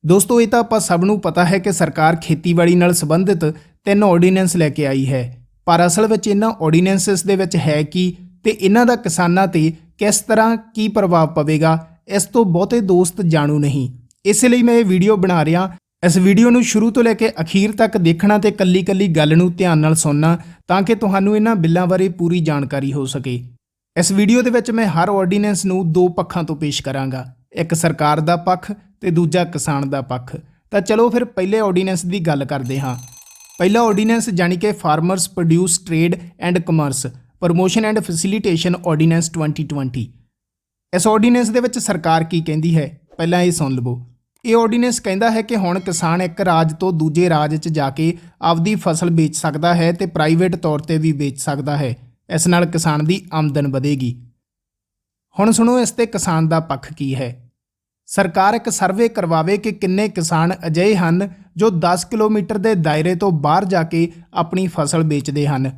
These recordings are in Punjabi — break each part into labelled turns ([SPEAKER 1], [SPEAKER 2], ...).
[SPEAKER 1] दोस्तों ये तो ਆਪਾਂ ਸਭ ਨੂੰ ਪਤਾ ਹੈ ਕਿ ਸਰਕਾਰ ਖੇਤੀਬਾੜੀ ਨਾਲ ਸੰਬੰਧਿਤ 3 ਆਰਡੀਨੈਂਸ ਲੈ ਕੇ ਆਈ ਹੈ, ਪਰ ਅਸਲ ਵਿੱਚ ਇਹਨਾਂ ਆਰਡੀਨੈਂਸਸ ਦੇ ਵਿੱਚ ਹੈ ਕੀ ਤੇ ਇਹਨਾਂ ਦਾ ਕਿਸਾਨਾਂ ਤੇ ਕਿਸ ਤਰ੍ਹਾਂ ਕੀ ਪ੍ਰਭਾਵ ਪਵੇਗਾ, ਇਸ ਤੋਂ ਬਹੁਤੇ ਦੋਸਤ ਜਾਣੂ ਨਹੀਂ। ਇਸ ਲਈ ਮੈਂ ਇਹ ਵੀਡੀਓ ਬਣਾ ਰਿਹਾ। ਇਸ ਵੀਡੀਓ ਨੂੰ ਸ਼ੁਰੂ ਤੋਂ ਲੈ ਕੇ ਅਖੀਰ ਤੱਕ ਦੇਖਣਾ ਤੇ ਕੱਲੀ ਗੱਲ ਨੂੰ ਧਿਆਨ ਨਾਲ ਸੁਣਨਾ ਤਾਂ ਕਿ ਤੁਹਾਨੂੰ ਇਹਨਾਂ ਬਿੱਲਾਂ ਬਾਰੇ ਪੂਰੀ ਜਾਣਕਾਰੀ ਹੋ ਸਕੇ। ਇਸ ਵੀਡੀਓ ਦੇ ਵਿੱਚ ਮੈਂ ਹਰ ਆਰਡੀਨੈਂਸ ਨੂੰ 2 ਪੱਖਾਂ ਤੋਂ ਪੇਸ਼ ਕਰਾਂਗਾ, ਇੱਕ ਸਰਕਾਰ ਦਾ ਪੱਖ ਤੇ ਦੂਜਾ ਕਿਸਾਨ ਦਾ ਪੱਖ। ਤਾਂ ਚਲੋ ਫਿਰ ਪਹਿਲੇ ਆਰਡੀਨੈਂਸ ਦੀ ਗੱਲ ਕਰਦੇ ਹਾਂ। ਪਹਿਲਾ ਆਰਡੀਨੈਂਸ ਜਾਨੀ ਕਿ farmers produce trade and commerce promotion and facilitation ordinance 2020। ਇਸ ਆਰਡੀਨੈਂਸ ਦੇ ਵਿੱਚ ਸਰਕਾਰ ਕੀ ਕਹਿੰਦੀ ਹੈ, ਪਹਿਲਾਂ ਇਹ ਸੁਣ ਲਵੋ। ਇਹ ਆਰਡੀਨੈਂਸ ਕਹਿੰਦਾ ਹੈ ਕਿ ਹੁਣ ਕਿਸਾਨ ਇੱਕ ਰਾਜ ਤੋਂ ਦੂਜੇ ਰਾਜ 'ਚ ਜਾ ਕੇ ਆਪਦੀ ਫਸਲ ਵੇਚ ਸਕਦਾ ਹੈ ਤੇ ਪ੍ਰਾਈਵੇਟ ਤੌਰ ਤੇ ਵੀ ਵੇਚ ਸਕਦਾ ਹੈ। ਇਸ ਨਾਲ ਕਿਸਾਨ ਦੀ ਆਮਦਨ ਵਧੇਗੀ। ਹੁਣ ਸੁਣੋ ਇਸ ਤੇ ਕਿਸਾਨ ਦਾ ਪੱਖ ਕੀ ਹੈ। ਸਰਕਾਰ ਇੱਕ ਸਰਵੇ ਕਰਵਾਵੇ ਕਿ ਕਿੰਨੇ ਕਿਸਾਨ ਅਜਿਹੇ ਹਨ ਜੋ 10 ਕਿਲੋਮੀਟਰ ਦੇ ਦਾਇਰੇ ਤੋਂ ਬਾਹਰ ਜਾ ਕੇ ਆਪਣੀ ਫਸਲ ਵੇਚਦੇ ਹਨ।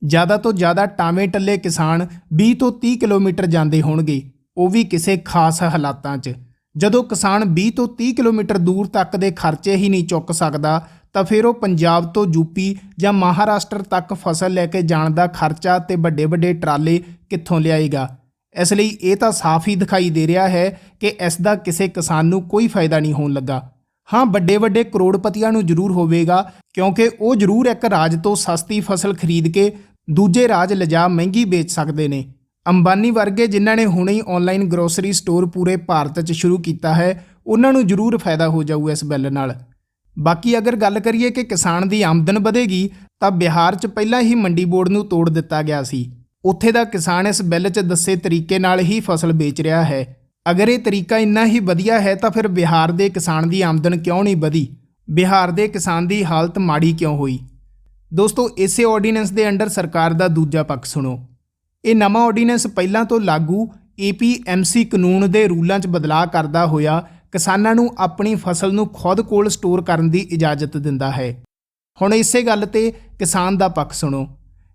[SPEAKER 1] ਜ਼ਿਆਦਾ ਤੋਂ ਜ਼ਿਆਦਾ ਟਾਵੇਂ ਟੱਲੇ ਕਿਸਾਨ 20 ਤੋਂ 30 ਕਿਲੋਮੀਟਰ ਜਾਂਦੇ ਹੋਣਗੇ, ਉਹ ਵੀ ਕਿਸੇ ਖਾਸ ਹਾਲਾਤਾਂ 'ਚ। ਜਦੋਂ ਕਿਸਾਨ 20 ਤੋਂ 30 ਕਿਲੋਮੀਟਰ ਦੂਰ ਤੱਕ ਦੇ ਖਰਚੇ ਹੀ ਨਹੀਂ ਚੁੱਕ ਸਕਦਾ ਤਾਂ ਫਿਰ ਉਹ ਪੰਜਾਬ ਤੋਂ ਯੂਪੀ ਜਾਂ ਮਹਾਰਾਸ਼ਟਰ ਤੱਕ ਫਸਲ ਲੈ ਕੇ ਜਾਣ ਦਾ ਖਰਚਾ ਤੇ ਵੱਡੇ ਟਰਾਲੇ ਕਿੱਥੋਂ ਲਿਆਏਗਾ। ਇਸ ਲਈ ਇਹ ਤਾਂ ਸਾਫ਼ ਹੀ ਦਿਖਾਈ ਦੇ ਰਿਹਾ ਹੈ ਕਿ ਇਸ ਦਾ ਕਿਸੇ ਕਿਸਾਨ ਨੂੰ ਕੋਈ ਫਾਇਦਾ ਨਹੀਂ ਹੋਣ ਲੱਗਾ। ਹਾਂ, ਵੱਡੇ ਕਰੋੜਪਤੀਆਂ ਨੂੰ ਜ਼ਰੂਰ ਹੋਵੇਗਾ, ਕਿਉਂਕਿ ਉਹ ਜ਼ਰੂਰ ਇੱਕ ਰਾਜ ਤੋਂ ਸਸਤੀ ਫਸਲ ਖਰੀਦ ਕੇ ਦੂਜੇ ਰਾਜ ਲਿਜਾ ਮਹਿੰਗੀ ਵੇਚ ਸਕਦੇ ਨੇ। ਅੰਬਾਨੀ ਵਰਗੇ ਜਿਨ੍ਹਾਂ ਨੇ ਹੁਣੇ ਹੀ ਆਨਲਾਈਨ ਗਰੋਸਰੀ ਸਟੋਰ ਪੂਰੇ ਭਾਰਤ 'ਚ ਸ਼ੁਰੂ ਕੀਤਾ ਹੈ, ਉਹਨਾਂ ਨੂੰ ਜ਼ਰੂਰ ਫਾਇਦਾ ਹੋ ਜਾਊ ਇਸ ਬਿੱਲ ਨਾਲ। ਬਾਕੀ ਅਗਰ ਗੱਲ ਕਰੀਏ ਕਿ ਕਿਸਾਨ ਦੀ ਆਮਦਨ ਵਧੇਗੀ ਤਾਂ ਬਿਹਾਰ 'ਚ ਪਹਿਲਾਂ ਹੀ ਮੰਡੀ ਬੋਰਡ ਨੂੰ ਤੋੜ ਦਿੱਤਾ ਗਿਆ ਸੀ। ਉੱਥੇ ਦਾ ਕਿਸਾਨ ਇਸ ਬਿੱਲ 'ਚ ਦੱਸੇ ਤਰੀਕੇ ਨਾਲ ਹੀ ਫਸਲ ਵੇਚ ਰਿਹਾ ਹੈ। ਅਗਰ ਇਹ ਤਰੀਕਾ ਇੰਨਾ ਹੀ ਵਧੀਆ ਹੈ ਤਾਂ ਫਿਰ ਬਿਹਾਰ ਦੇ ਕਿਸਾਨ ਦੀ ਆਮਦਨ ਕਿਉਂ ਨਹੀਂ ਵਧੀ, ਬਿਹਾਰ ਦੇ ਕਿਸਾਨ ਦੀ ਹਾਲਤ ਮਾੜੀ ਕਿਉਂ ਹੋਈ। ਦੋਸਤੋ, ਇਸੇ ਆਰਡੀਨੈਂਸ ਦੇ ਅੰਡਰ ਸਰਕਾਰ ਦਾ ਦੂਜਾ ਪੱਖ ਸੁਣੋ। ਇਹ ਨਵਾਂ ਆਰਡੀਨੈਂਸ ਪਹਿਲਾਂ ਤੋਂ ਲਾਗੂ APMC ਕਾਨੂੰਨ ਦੇ ਰੂਲਾਂ 'ਚ ਬਦਲਾਅ ਕਰਦਾ ਹੋਇਆ ਕਿਸਾਨਾਂ ਨੂੰ ਆਪਣੀ ਫਸਲ ਨੂੰ ਖੁਦ ਕੋਲ ਸਟੋਰ ਕਰਨ ਦੀ ਇਜਾਜ਼ਤ ਦਿੰਦਾ ਹੈ। ਹੁਣ ਇਸੇ ਗੱਲ ਤੇ ਕਿਸਾਨ ਦਾ ਪੱਖ ਸੁਣੋ।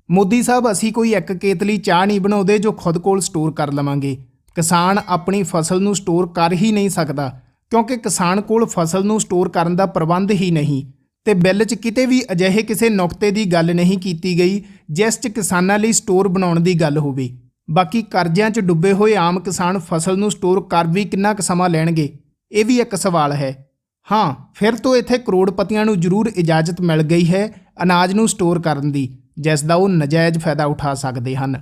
[SPEAKER 1] ਮੋਦੀ ਸਾਹਿਬ, ਅਸੀਂ ਕੋਈ ਇੱਕ ਕੇਤਲੀ ਚਾਹ ਨਹੀਂ ਬਣਾਉਂਦੇ ਜੋ ਖੁਦ ਕੋਲ ਸਟੋਰ ਕਰ ਲਵਾਂਗੇ। ਕਿਸਾਨ ਆਪਣੀ ਫਸਲ ਨੂੰ ਸਟੋਰ ਕਰ ਹੀ ਨਹੀਂ ਸਕਦਾ, ਕਿਉਂਕਿ ਕਿਸਾਨ ਕੋਲ ਫਸਲ ਨੂੰ ਸਟੋਰ ਕਰਨ ਦਾ ਪ੍ਰਬੰਧ ਹੀ ਨਹੀਂ ਤੇ ਬਿੱਲ 'ਚ ਕਿਤੇ ਵੀ ਅਜਿਹੇ ਕਿਸੇ ਨੁਕਤੇ ਦੀ ਗੱਲ ਨਹੀਂ ਕੀਤੀ ਗਈ ਜਿਸ 'ਚ ਕਿਸਾਨਾਂ ਲਈ ਸਟੋਰ ਬਣਾਉਣ ਦੀ ਗੱਲ ਹੋਵੇ। ਬਾਕੀ ਕਰਜ਼ਿਆਂ 'ਚ ਡੁੱਬੇ ਹੋਏ ਆਮ ਕਿਸਾਨ ਫਸਲ ਨੂੰ ਸਟੋਰ ਕਰ ਵੀ ਕਿੰਨਾ ਕੁ ਸਮਾਂ ਲੈਣਗੇ, ਇਹ ਵੀ ਇੱਕ ਸਵਾਲ ਹੈ। ਹਾਂ, ਫਿਰ ਤੋਂ ਇੱਥੇ ਕਰੋੜਪਤੀਆਂ ਨੂੰ ਜ਼ਰੂਰ ਇਜਾਜ਼ਤ ਮਿਲ ਗਈ ਹੈ ਅਨਾਜ ਨੂੰ ਸਟੋਰ ਕਰਨ ਦੀ, ਜਿਸ ਦਾ ਉਹ ਨਜਾਇਜ਼ ਫਾਇਦਾ ਉਠਾ ਸਕਦੇ ਹਨ।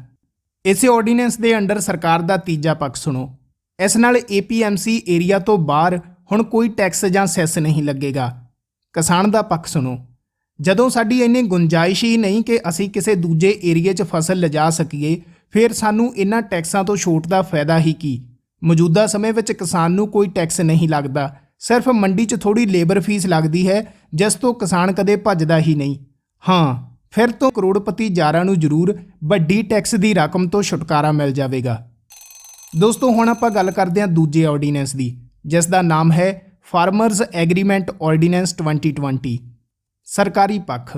[SPEAKER 1] ਇਸੇ ਆਰਡੀਨੈਂਸ ਦੇ ਅੰਡਰ ਸਰਕਾਰ ਦਾ ਤੀਜਾ ਪੱਖ ਸੁਣੋ। ਇਸ ਨਾਲ APMC ਏਰੀਆ ਤੋਂ ਬਾਹਰ ਹੁਣ ਕੋਈ ਟੈਕਸ ਜਾਂ ਸੈਸ ਨਹੀਂ ਲੱਗੇਗਾ। ਕਿਸਾਨ ਦਾ ਪੱਖ ਸੁਣੋ। ਜਦੋਂ ਸਾਡੀ ਇੰਨੀ ਗੁੰਜਾਇਸ਼ ਹੀ ਨਹੀਂ ਕਿ ਅਸੀਂ ਕਿਸੇ ਦੂਜੇ ਏਰੀਏ 'ਚ ਫਸਲ ਲਿਜਾ ਸਕੀਏ, ਫਿਰ ਸਾਨੂੰ ਇਹਨਾਂ ਟੈਕਸਾਂ ਤੋਂ ਛੋਟ ਦਾ ਫਾਇਦਾ ਹੀ ਕੀ। ਮੌਜੂਦਾ ਸਮੇਂ ਵਿੱਚ ਕਿਸਾਨ ਨੂੰ ਕੋਈ ਟੈਕਸ ਨਹੀਂ ਲੱਗਦਾ, ਸਿਰਫ ਮੰਡੀ 'ਚ ਥੋੜੀ ਲੇਬਰ ਫੀਸ ਲੱਗਦੀ ਹੈ, ਜਿਸ ਤੋਂ ਕਿਸਾਨ ਕਦੇ ਭੱਜਦਾ ਹੀ ਨਹੀਂ। ਹਾਂ, ਫਿਰ ਤੋਂ ਕਰੋੜਪਤੀ ਯਾਰਾਂ ਨੂੰ ਜ਼ਰੂਰ ਵੱਡੀ ਟੈਕਸ ਦੀ ਰਕਮ ਤੋਂ ਛੁਟਕਾਰਾ ਮਿਲ ਜਾਵੇਗਾ। ਦੋਸਤੋ, ਹੁਣ ਆਪਾਂ ਗੱਲ ਕਰਦੇ ਹਾਂ ਦੂਜੇ ਆਰਡੀਨੈਂਸ ਦੀ, ਜਿਸ ਦਾ ਨਾਮ ਹੈ ਫਾਰਮਰਸ ਐਗਰੀਮੈਂਟ ਆਰਡੀਨੈਂਸ 2020। ਸਰਕਾਰੀ ਪੱਖ।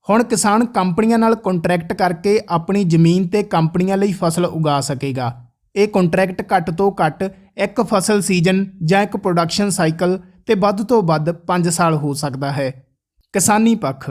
[SPEAKER 1] ਹੁਣ ਕਿਸਾਨ ਕੰਪਨੀਆਂ ਨਾਲ ਕੰਟਰੈਕਟ ਕਰਕੇ ਆਪਣੀ ਜ਼ਮੀਨ ਤੇ ਕੰਪਨੀਆਂ ਲਈ ਫਸਲ ਉਗਾ ਸਕੇਗਾ। ਇਹ ਕੰਟਰੈਕਟ ਘੱਟ ਤੋਂ ਘੱਟ ਇੱਕ ਫਸਲ ਸੀਜ਼ਨ ਜਾਂ ਇੱਕ ਪ੍ਰੋਡਕਸ਼ਨ ਸਾਈਕਲ ਤੇ ਵੱਧ ਤੋਂ ਵੱਧ 5 ਸਾਲ ਹੋ ਸਕਦਾ ਹੈ। ਕਿਸਾਨੀ ਪੱਖ।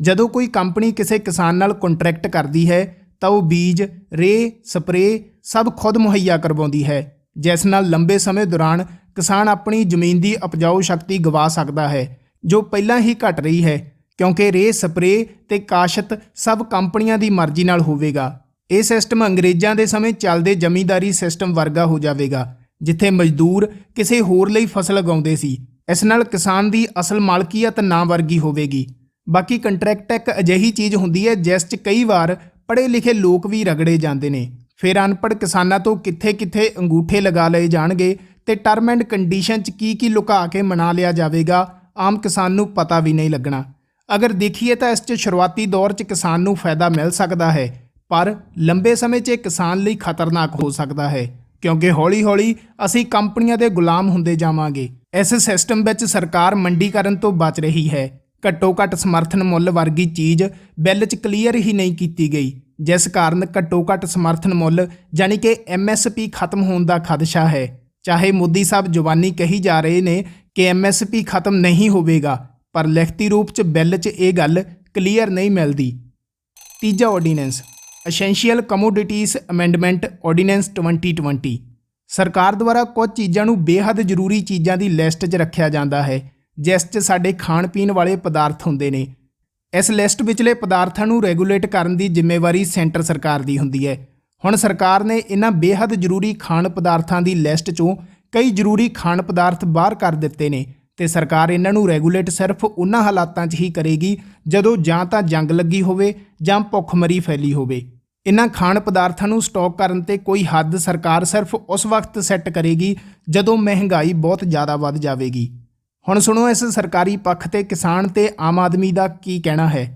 [SPEAKER 1] ਜਦੋਂ ਕੋਈ ਕੰਪਨੀ ਕਿਸੇ ਕਿਸਾਨ ਨਾਲ ਕੰਟਰੈਕਟ ਕਰਦੀ ਹੈ ਤਾਂ ਉਹ ਬੀਜ, ਰੇਹ, ਸਪਰੇਅ ਸਭ ਖੁਦ ਮੁਹੱਈਆ ਕਰਵਾਉਂਦੀ ਹੈ, ਜਿਸ ਨਾਲ ਲੰਬੇ ਸਮੇਂ ਦੌਰਾਨ ਕਿਸਾਨ ਆਪਣੀ ਜ਼ਮੀਨ ਦੀ ਉਪਜਾਊ ਸ਼ਕਤੀ ਗਵਾ ਸਕਦਾ ਹੈ, ਜੋ ਪਹਿਲਾਂ ਹੀ ਘਟ ਰਹੀ ਹੈ, ਕਿਉਂਕਿ ਰੇਹ, ਸਪਰੇਅ ਤੇ ਕਾਸ਼ਤ ਸਭ ਕੰਪਨੀਆਂ ਦੀ ਮਰਜ਼ੀ ਨਾਲ ਹੋਵੇਗਾ। ਇਹ ਸਿਸਟਮ ਅੰਗਰੇਜ਼ਾਂ ਦੇ ਸਮੇਂ ਚੱਲਦੇ ਜ਼ਮੀਂਦਾਰੀ ਸਿਸਟਮ ਵਰਗਾ ਹੋ ਜਾਵੇਗਾ, ਜਿੱਥੇ ਮਜ਼ਦੂਰ ਕਿਸੇ ਹੋਰ ਲਈ ਫਸਲ ਉਗਾਉਂਦੇ ਸੀ। ਇਸ ਨਾਲ ਕਿਸਾਨ ਦੀ ਅਸਲ ਮਾਲਕੀਅਤ ਨਾ ਵਰਗੀ ਹੋਵੇਗੀ। ਬਾਕੀ ਕੰਟਰੈਕਟ ਇੱਕ ਅਜਿਹੀ ਚੀਜ਼ ਹੁੰਦੀ ਹੈ ਜਿਸ 'ਚ ਕਈ ਵਾਰ ਪੜ੍ਹੇ ਲਿਖੇ ਲੋਕ ਵੀ ਰਗੜੇ ਜਾਂਦੇ ਨੇ। ਫਿਰ ਅਨਪੜ੍ਹ ਕਿਸਾਨਾਂ ਤੋਂ ਕਿੱਥੇ ਅੰਗੂਠੇ ਲਗਾ ਲਏ ਜਾਣਗੇ ਤੇ ਟਰਮ ਐਂਡ ਕੰਡੀਸ਼ਨ 'ਚ ਕੀ ਲੁਕਾ ਕੇ ਮਨਾ ਲਿਆ ਜਾਵੇਗਾ, ਆਮ ਕਿਸਾਨ ਨੂੰ ਪਤਾ ਵੀ ਨਹੀਂ ਲੱਗਣਾ। ਅਗਰ ਦੇਖੀਏ ਤਾਂ ਇਸ 'ਚ ਸ਼ੁਰੂਆਤੀ ਦੌਰ 'ਚ ਕਿਸਾਨ ਨੂੰ ਫਾਇਦਾ ਮਿਲ ਸਕਦਾ ਹੈ, ਪਰ ਲੰਬੇ ਸਮੇਂ 'ਚ ਕਿਸਾਨ ਲਈ ਖਤਰਨਾਕ ਹੋ ਸਕਦਾ ਹੈ, ਕਿਉਂਕਿ ਹੌਲੀ ਅਸੀਂ ਕੰਪਨੀਆਂ ਦੇ ਗੁਲਾਮ ਹੁੰਦੇ ਜਾਵਾਂਗੇ। ਇਸ ਸਿਸਟਮ ਵਿੱਚ ਸਰਕਾਰ ਮੰਡੀਕਰਨ ਤੋਂ ਬਚ ਰਹੀ ਹੈ। ਘੱਟੋ ਘੱਟ ਸਮਰਥਨ ਮੁੱਲ ਵਰਗੀ ਚੀਜ਼ ਬਿੱਲ 'ਚ ਕਲੀਅਰ ਹੀ ਨਹੀਂ ਕੀਤੀ ਗਈ, ਜਿਸ ਕਾਰਨ ਘੱਟੋ ਘੱਟ ਸਮਰਥਨ ਮੁੱਲ ਯਾਨੀ ਕਿ MSP ਖਤਮ ਹੋਣ ਦਾ ਖਦਸ਼ਾ ਹੈ। ਚਾਹੇ ਮੋਦੀ ਸਾਹਿਬ ਜ਼ੁਬਾਨੀ ਕਹੀ ਜਾ ਰਹੇ ਨੇ ਕਿ MSP ਖਤਮ ਨਹੀਂ ਹੋਵੇਗਾ, ਪਰ ਲਿਖਤੀ ਰੂਪ 'ਚ ਬਿੱਲ 'ਚ ਇਹ ਗੱਲ ਕਲੀਅਰ ਨਹੀਂ ਮਿਲਦੀ। ਤੀਜਾ ordinance essential commodities amendment ordinance 2020। ਸਰਕਾਰ ਦੁਆਰਾ ਕੁਝ ਚੀਜ਼ਾਂ ਨੂੰ ਬੇਹੱਦ ਜ਼ਰੂਰੀ ਚੀਜ਼ਾਂ ਦੀ ਲਿਸਟ 'ਚ ਰੱਖਿਆ ਜਾਂਦਾ ਹੈ, ਜਿਸ 'ਚ ਸਾਡੇ ਖਾਣ ਪੀਣ ਵਾਲੇ ਪਦਾਰਥ ਹੁੰਦੇ ਨੇ। ਇਸ ਲਿਸਟ ਵਿਚਲੇ ਪਦਾਰਥਾਂ ਨੂੰ ਰੈਗੂਲੇਟ ਕਰਨ ਦੀ ਜ਼ਿੰਮੇਵਾਰੀ ਸੈਂਟਰ ਸਰਕਾਰ ਦੀ ਹੁੰਦੀ ਹੈ। ਹੁਣ ਸਰਕਾਰ ਨੇ ਇਹਨਾਂ ਬੇਹੱਦ ਜ਼ਰੂਰੀ ਖਾਣ ਪਦਾਰਥਾਂ ਦੀ ਲਿਸਟ 'ਚੋਂ ਕਈ ਜ਼ਰੂਰੀ ਖਾਣ ਪਦਾਰਥ ਬਾਹਰ ਕਰ ਦਿੱਤੇ ਨੇ ਤੇ ਸਰਕਾਰ ਇਹਨਾਂ ਨੂੰ ਰੈਗੂਲੇਟ ਸਿਰਫ ਉਹਨਾਂ ਹਾਲਾਤਾਂ 'ਚ ਹੀ ਕਰੇਗੀ ਜਦੋਂ ਜਾਂ ਤਾਂ ਜੰਗ ਲੱਗੀ ਹੋਵੇ ਜਾਂ ਭੁੱਖਮਰੀ ਫੈਲੀ ਹੋਵੇ। ਇਹਨਾਂ ਖਾਣ ਪਦਾਰਥਾਂ ਨੂੰ ਸਟਾਕ ਕਰਨ ਤੇ ਕੋਈ ਹੱਦ ਸਰਕਾਰ ਸਿਰਫ ਉਸ ਵਕਤ ਸੈੱਟ ਕਰੇਗੀ ਜਦੋਂ ਮਹਿੰਗਾਈ ਬਹੁਤ ਜ਼ਿਆਦਾ ਵੱਧ ਜਾਵੇਗੀ। ਹੁਣ ਸੁਣੋ ਇਸ ਸਰਕਾਰੀ ਪੱਖ ਤੇ ਕਿਸਾਨ ਤੇ ਆਮ ਆਦਮੀ ਦਾ ਕੀ ਕਹਿਣਾ ਹੈ।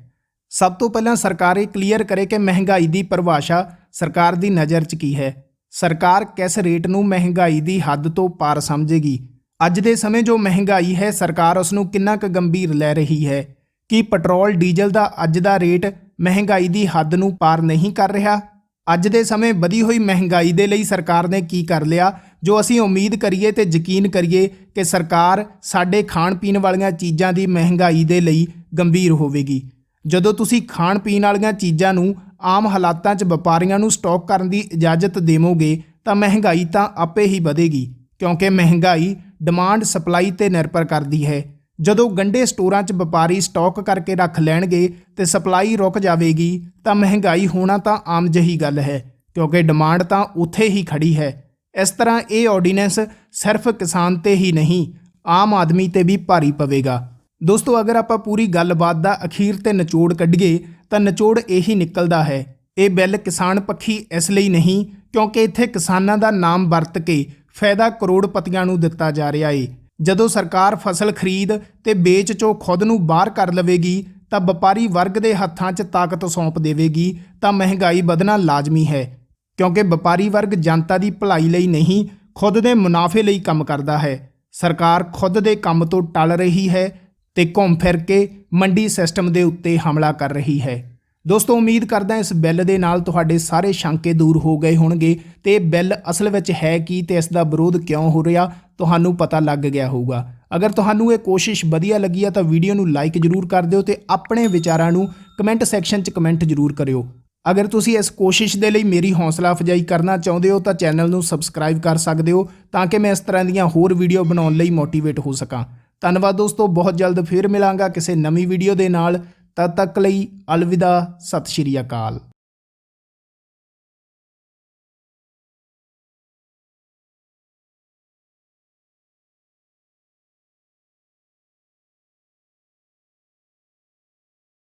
[SPEAKER 1] ਸਭ ਤੋਂ ਪਹਿਲਾਂ ਸਰਕਾਰ ਇਹ ਕਲੀਅਰ ਕਰੇ ਕਿ ਮਹਿੰਗਾਈ ਦੀ ਪਰਿਭਾਸ਼ਾ ਸਰਕਾਰ ਦੀ ਨਜ਼ਰ 'ਚ ਕੀ ਹੈ। ਸਰਕਾਰ ਕਿਸ ਰੇਟ ਨੂੰ ਮਹਿੰਗਾਈ ਦੀ ਹੱਦ ਤੋਂ ਪਾਰ ਸਮਝੇਗੀ। ਅੱਜ ਦੇ ਸਮੇਂ ਜੋ ਮਹਿੰਗਾਈ ਹੈ, ਸਰਕਾਰ ਉਸ ਨੂੰ ਕਿੰਨਾ ਕੁ ਗੰਭੀਰ ਲੈ ਰਹੀ ਹੈ। ਕੀ ਪੈਟਰੋਲ ਡੀਜ਼ਲ ਦਾ ਅੱਜ ਦਾ ਰੇਟ ਮਹਿੰਗਾਈ ਦੀ ਹੱਦ ਨੂੰ ਪਾਰ ਨਹੀਂ ਕਰ ਰਿਹਾ? ਅੱਜ ਦੇ ਸਮੇਂ ਵਧੀ ਹੋਈ ਮਹਿੰਗਾਈ ਦੇ ਲਈ ਸਰਕਾਰ ਨੇ ਕੀ ਕਰ ਲਿਆ ਜੋ ਅਸੀਂ ਉਮੀਦ ਕਰੀਏ ਤੇ ਯਕੀਨ ਕਰੀਏ ਕਿ ਸਰਕਾਰ ਸਾਡੇ ਖਾਣ ਪੀਣ ਵਾਲੀਆਂ ਚੀਜ਼ਾਂ ਦੀ ਮਹਿੰਗਾਈ ਦੇ ਲਈ ਗੰਭੀਰ ਹੋਵੇਗੀ। ਜਦੋਂ ਤੁਸੀਂ ਖਾਣ ਪੀਣ ਵਾਲੀਆਂ ਚੀਜ਼ਾਂ ਨੂੰ ਆਮ ਹਾਲਾਤਾਂ 'ਚ ਵਪਾਰੀਆਂ ਨੂੰ ਸਟਾਕ ਕਰਨ ਦੀ ਇਜਾਜ਼ਤ ਦੇਵੋਗੇ ਤਾਂ ਮਹਿੰਗਾਈ ਤਾਂ ਆਪੇ ਹੀ ਵਧੇਗੀ, ਕਿਉਂਕਿ ਮਹਿੰਗਾਈ ਡਿਮਾਂਡ ਸਪਲਾਈ ਤੇ ਨਿਰਭਰ ਕਰਦੀ ਹੈ। ਜਦੋਂ ਗੰਢੇ ਸਟੋਰਾਂ 'ਚ ਵਪਾਰੀ ਸਟਾਕ ਕਰਕੇ ਰੱਖ ਲੈਣਗੇ ਤੇ ਸਪਲਾਈ ਰੁਕ ਜਾਵੇਗੀ ਤਾਂ ਮਹਿੰਗਾਈ ਹੋਣਾ ਤਾਂ ਆਮ ਜਿਹੀ ਗੱਲ ਹੈ, ਕਿਉਂਕਿ ਡਿਮਾਂਡ ਤਾਂ ਉੱਥੇ ਹੀ ਖੜੀ ਹੈ। ਇਸ ਤਰ੍ਹਾਂ ਇਹ ਆਰਡੀਨੈਂਸ ਸਿਰਫ ਕਿਸਾਨ ਤੇ ਹੀ ਨਹੀਂ, ਆਮ ਆਦਮੀ ਤੇ ਵੀ ਭਾਰੀ ਪਵੇਗਾ। ਦੋਸਤੋ, ਅਗਰ ਆਪਾਂ ਪੂਰੀ ਗੱਲਬਾਤ ਦਾ ਅਖੀਰ ਤੇ ਨਿਚੋੜ ਕੱਢੀਏ ਤਾਂ ਨਿਚੋੜ ਇਹੀ ਨਿਕਲਦਾ ਹੈ, ਇਹ ਬਿੱਲ ਕਿਸਾਨ ਪੱਖੀ ਇਸ ਲਈ ਨਹੀਂ ਕਿਉਂਕਿ ਇੱਥੇ ਕਿਸਾਨਾਂ ਦਾ ਨਾਮ ਵਰਤ ਕੇ ਫਾਇਦਾ ਕਰੋੜਪਤੀਆਂ ਨੂੰ ਦਿੱਤਾ ਜਾ ਰਿਹਾ ਏ। ਜਦੋਂ ਸਰਕਾਰ ਫਸਲ ਖਰੀਦ ਤੇ ਵੇਚ 'ਚੋਂ ਖੁਦ ਨੂੰ ਬਾਹਰ ਕਰ ਲਵੇਗੀ ਤਾਂ ਵਪਾਰੀ ਵਰਗ ਦੇ ਹੱਥਾਂ 'ਚ ਤਾਕਤ ਸੌਂਪ ਦੇਵੇਗੀ ਤਾਂ ਮਹਿੰਗਾਈ ਵਧਣਾ ਲਾਜ਼ਮੀ ਹੈ, ਕਿਉਂਕਿ ਵਪਾਰੀ ਵਰਗ ਜਨਤਾ ਦੀ ਭਲਾਈ ਲਈ ਨਹੀਂ, ਖੁਦ ਦੇ ਮੁਨਾਫੇ ਲਈ ਕੰਮ ਕਰਦਾ ਹੈ। ਸਰਕਾਰ ਖੁਦ ਦੇ ਕੰਮ ਤੋਂ ਟਲ ਰਹੀ ਹੈ ਤੇ ਘੁੰਮ ਫਿਰ ਕੇ ਮੰਡੀ ਸਿਸਟਮ ਦੇ ਉੱਤੇ ਹਮਲਾ ਕਰ ਰਹੀ ਹੈ। ਦੋਸਤੋ, ਉਮੀਦ ਕਰਦਾ ਇਸ ਬਿੱਲ ਦੇ ਨਾਲ ਤੁਹਾਡੇ ਸਾਰੇ ਸ਼ੰਕੇ ਦੂਰ ਹੋ ਗਏ ਹੋਣਗੇ ਤੇ ਇਹ ਬਿੱਲ ਅਸਲ ਵਿੱਚ ਹੈ ਕੀ ਤੇ ਇਸ ਦਾ ਵਿਰੋਧ ਕਿਉਂ ਹੋ ਰਿਹਾ ਤੁਹਾਨੂੰ ਪਤਾ ਲੱਗ ਗਿਆ ਹੋਊਗਾ। ਅਗਰ ਤੁਹਾਨੂੰ ਇਹ ਕੋਸ਼ਿਸ਼ ਵਧੀਆ ਲੱਗੀ ਆ ਤਾਂ ਵੀਡੀਓ ਨੂੰ ਲਾਈਕ ਜ਼ਰੂਰ ਕਰ ਦਿਓ ਤੇ ਆਪਣੇ ਵਿਚਾਰਾਂ ਨੂੰ ਕਮੈਂਟ ਸੈਕਸ਼ਨ 'ਚ ਕਮੈਂਟ ਜ਼ਰੂਰ ਕਰਿਓ। ਅਗਰ ਤੁਸੀਂ ਇਸ ਕੋਸ਼ਿਸ਼ ਦੇ ਲਈ ਮੇਰੀ ਹੌਸਲਾ ਅਫਜ਼ਾਈ ਕਰਨਾ ਚਾਹੁੰਦੇ ਹੋ ਤਾਂ ਚੈਨਲ ਨੂੰ ਸਬਸਕ੍ਰਾਈਬ ਕਰ ਸਕਦੇ ਹੋ ਤਾਂ ਕਿ ਮੈਂ ਇਸ ਤਰ੍ਹਾਂ ਦੀਆਂ ਹੋਰ ਵੀਡੀਓ ਬਣਾਉਣ ਲਈ ਮੋਟੀਵੇਟ ਹੋ ਸਕਾਂ। ਧੰਨਵਾਦ ਦੋਸਤੋ, ਬਹੁਤ ਜਲਦ ਫਿਰ ਮਿਲਾਂਗਾ ਕਿਸੇ ਨਵੀਂ ਵੀਡੀਓ ਦੇ ਨਾਲ। ਤਦ ਤੱਕ ਲਈ ਅਲਵਿਦਾ, ਸਤਿ ਸ਼੍ਰੀ ਅਕਾਲ।